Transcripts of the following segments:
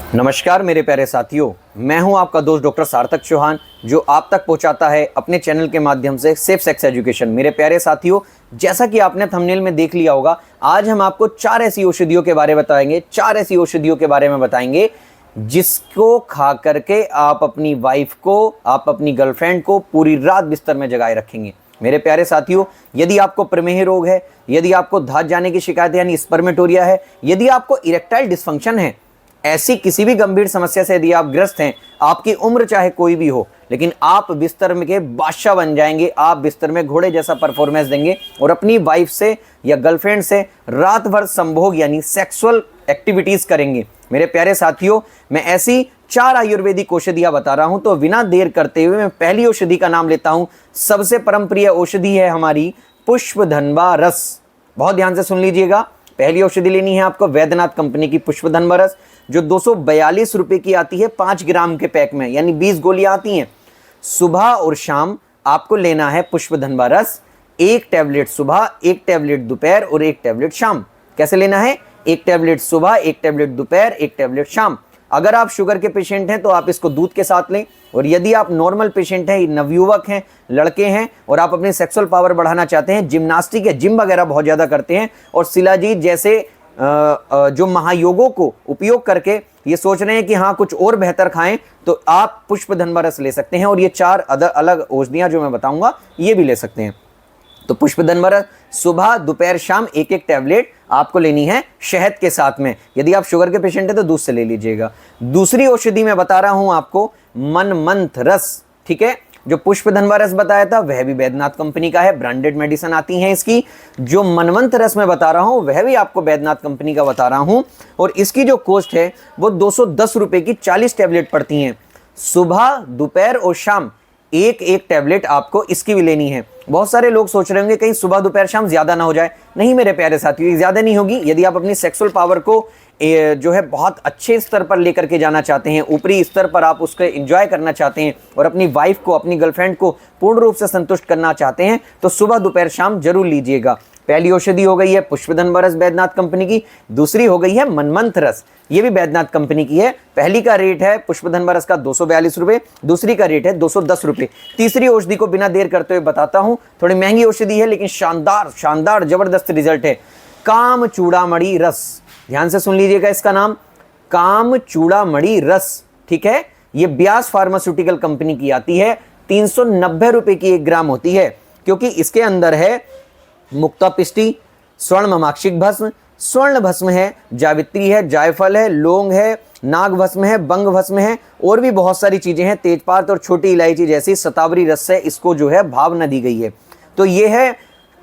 नमस्कार मेरे प्यारे साथियों, मैं हूं आपका दोस्त डॉक्टर सार्थक चौहान, जो आप तक पहुंचाता है अपने चैनल के माध्यम से सेफ सेक्स एजुकेशन। मेरे प्यारे साथियों, जैसा कि आपने थंबनेल में देख लिया होगा, आज हम आपको 4 ऐसी औषधियों के बारे में बताएंगे। 4 ऐसी औषधियों के बारे में बताएंगे जिसको खा करके आप अपनी वाइफ को, आप अपनी गर्लफ्रेंड को पूरी रात बिस्तर में जगाए रखेंगे। मेरे प्यारे साथियों, यदि आपको प्रमेह रोग है, यदि आपको धात जाने की शिकायत है यानी स्पर्मेटोरिया है, यदि आपको इरेक्टाइल डिस्फंक्शन है, ऐसी किसी भी गंभीर समस्या से यदि आप ग्रस्त हैं, आपकी उम्र चाहे कोई भी हो, लेकिन आप बिस्तर में के बादशाह बन जाएंगे, आप बिस्तर में घोड़े जैसा परफॉर्मेंस देंगे और अपनी वाइफ से या गर्लफ्रेंड से रात भर संभोग यानी सेक्सुअल एक्टिविटीज करेंगे। मेरे प्यारे साथियों, मैं ऐसी 4 आयुर्वेदिक औषधियां बता रहा हूं, तो बिना देर करते हुए मैं पहली औषधि का नाम लेता हूं। सबसे परम प्रिय औषधि है हमारी पुष्पधनवा रस। बहुत ध्यान से सुन लीजिएगा। पहली औषधि लेनी है आपको वैद्यनाथ कंपनी की पुष्पधनवा रस, जो 242 रुपए की आती है 5 ग्राम के पैक में, यानी 20 गोलियां आती हैं। सुबह और शाम आपको लेना है पुष्पधनवा रस। 1 टैबलेट सुबह, 1 टैबलेट दोपहर और 1 टैबलेट शाम। कैसे लेना है? 1 टैबलेट सुबह, 1 टैबलेट दोपहर, 1 टैबलेट शाम। अगर आप शुगर के पेशेंट हैं तो आप इसको दूध के साथ लें, और यदि आप नॉर्मल पेशेंट हैं, नवयुवक हैं, लड़के हैं और आप अपनी सेक्सुअल पावर बढ़ाना चाहते हैं, जिम्नास्टिक या जिम वगैरह बहुत ज़्यादा करते हैं और शिलाजीत जैसे जो महायोगों को उपयोग करके ये सोच रहे हैं कि हाँ कुछ और बेहतर खाएं, तो आप पुष्पधनवा रस ले सकते हैं। और ये 4 अलग औषधियां जो मैं बताऊंगा ये भी ले सकते हैं। तो पुष्पधनवा रस सुबह दोपहर शाम 1-1 टैबलेट आपको लेनी है शहद के साथ में। यदि आप शुगर के पेशेंट हैं तो दूध से ले लीजिएगा। दूसरी औषधि मैं बता रहा हूं आपको मनमंथ रस, ठीक है। जो पुष्पधनवा रस बताया था वह भी वैद्यनाथ कंपनी का है, ब्रांडेड मेडिसिन आती हैं इसकी। जो मनमंथ रस मैं बता रहा हूं वह भी आपको वैद्यनाथ कंपनी का बता रहा हूं, और इसकी जो कॉस्ट है वो 210 रुपए की 40 टैबलेट पड़ती हैं। सुबह दोपहर और शाम 1-1 टैबलेट आपको इसकी भी लेनी है। बहुत सारे लोग सोच रहे होंगे कहीं सुबह दोपहर शाम ज्यादा ना हो जाए। नहीं मेरे प्यारे साथियों, ज्यादा नहीं होगी। यदि आप अपनी सेक्सुअल पावर को जो है बहुत अच्छे स्तर पर लेकर के जाना चाहते हैं, ऊपरी स्तर पर आप उसको एंजॉय करना चाहते हैं और अपनी वाइफ को, अपनी गर्लफ्रेंड को पूर्ण रूप से संतुष्ट करना चाहते हैं, तो सुबह दोपहर शाम जरूर लीजिएगा। पहली औषधि हो गई है पुष्पधनवा रस वैद्यनाथ कंपनी की। दूसरी हो गई है मनमंथ रस, ये भी वैद्यनाथ कंपनी की है। पहली का रेट है पुष्पधनवा रस का 242 रुपए, दूसरी का रेट है 210 रुपए। तीसरी औषधि को बिना देर करते हुए बताता हूं। थोड़ी महंगी औषधि है लेकिन शानदार शानदार जबरदस्त रिजल्ट है। काम चूड़ामणि रस, ध्यान से सुन लीजिएगा इसका नाम, काम चूड़ामणि रस, ठीक है। ये ब्यास फार्मास्यूटिकल कंपनी की आती है। 390 रुपए की 1 ग्राम होती है, क्योंकि इसके अंदर है मुक्ता पिष्टी, स्वर्ण ममाक्षिक भस्म, स्वर्ण भस्म है, जावित्री है, जायफल है, लौंग है, नाग भस्म है, बंग भस्म है, और भी बहुत सारी चीजें हैं। तेजपात और छोटी इलायची जैसी शतावरी रस से इसको जो है भावना दी गई है। तो ये है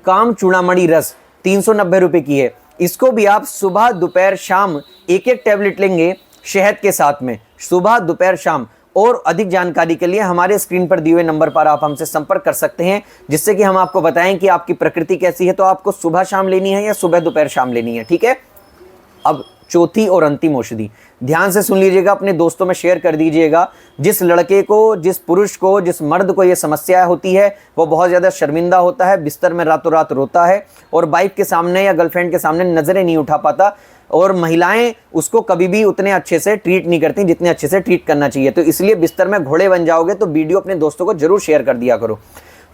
काम चूड़ामणि रस, 390 रुपए की है। इसको भी आप सुबह दोपहर शाम 1-1 टैबलेट लेंगे शहद के साथ में, सुबह दोपहर शाम। और अधिक जानकारी के लिए हमारे स्क्रीन पर दिए हुए नंबर पर आप हमसे संपर्क कर सकते हैं, जिससे कि हम आपको बताएं कि आपकी प्रकृति कैसी है, तो आपको सुबह शाम लेनी है या सुबह दोपहर शाम लेनी है, ठीक है। अब चौथी और अंतिम औषधि ध्यान से सुन लीजिएगा, अपने दोस्तों में शेयर कर दीजिएगा। जिस लड़के को, जिस पुरुष को, जिस मर्द को ये समस्या होती है, वो बहुत ज़्यादा शर्मिंदा होता है, बिस्तर में रातों रात रोता है और वाइफ के सामने या गर्लफ्रेंड के सामने नजरें नहीं उठा पाता, और महिलाएं उसको कभी भी उतने अच्छे से ट्रीट नहीं करती जितने अच्छे से ट्रीट करना चाहिए। तो इसलिए बिस्तर में घोड़े बन जाओगे तो वीडियो अपने दोस्तों को जरूर शेयर कर दिया करो।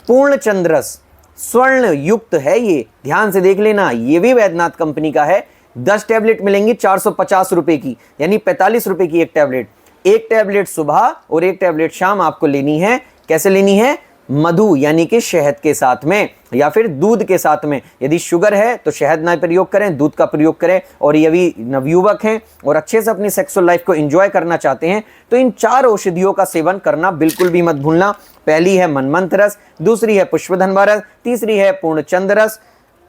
पूर्ण चंद्र रस स्वर्ण युक्त है, ये ध्यान से देख लेना, ये भी वैद्यनाथ कंपनी का है। 10 टैबलेट मिलेंगी 450 रुपए की, यानी 45 रुपए की 1 टैबलेट। 1 टैबलेट सुबह और 1 टैबलेट शाम आपको लेनी है। कैसे लेनी है? मधु यानी कि शहद के साथ में या फिर दूध के साथ में। यदि शुगर है तो शहद ना प्रयोग करें, दूध का प्रयोग करें। और यदि नवयुवक हैं और अच्छे से अपनी सेक्सुअल लाइफ को एंजॉय करना चाहते हैं, तो इन 4 औषधियों का सेवन करना बिल्कुल भी मत भूलना। पहली है मनमंथ रस, दूसरी है पुष्पधनवा रस, तीसरी है पूर्णचंद्र रस,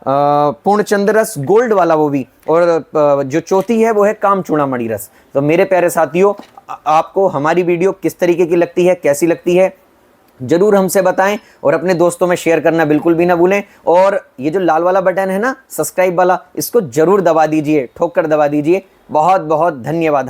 पूर्णचंद्र रस गोल्ड वाला वो भी, और जो चौथी है वो है काम चूड़ामणि रस। तो मेरे प्यारे साथियों, आपको हमारी वीडियो किस तरीके की लगती है, कैसी लगती है, जरूर हमसे बताएं और अपने दोस्तों में शेयर करना बिल्कुल भी ना भूलें। और ये जो लाल वाला बटन है ना, सब्सक्राइब वाला, इसको जरूर दबा दीजिए, ठोक कर दबा दीजिए। बहुत बहुत धन्यवाद।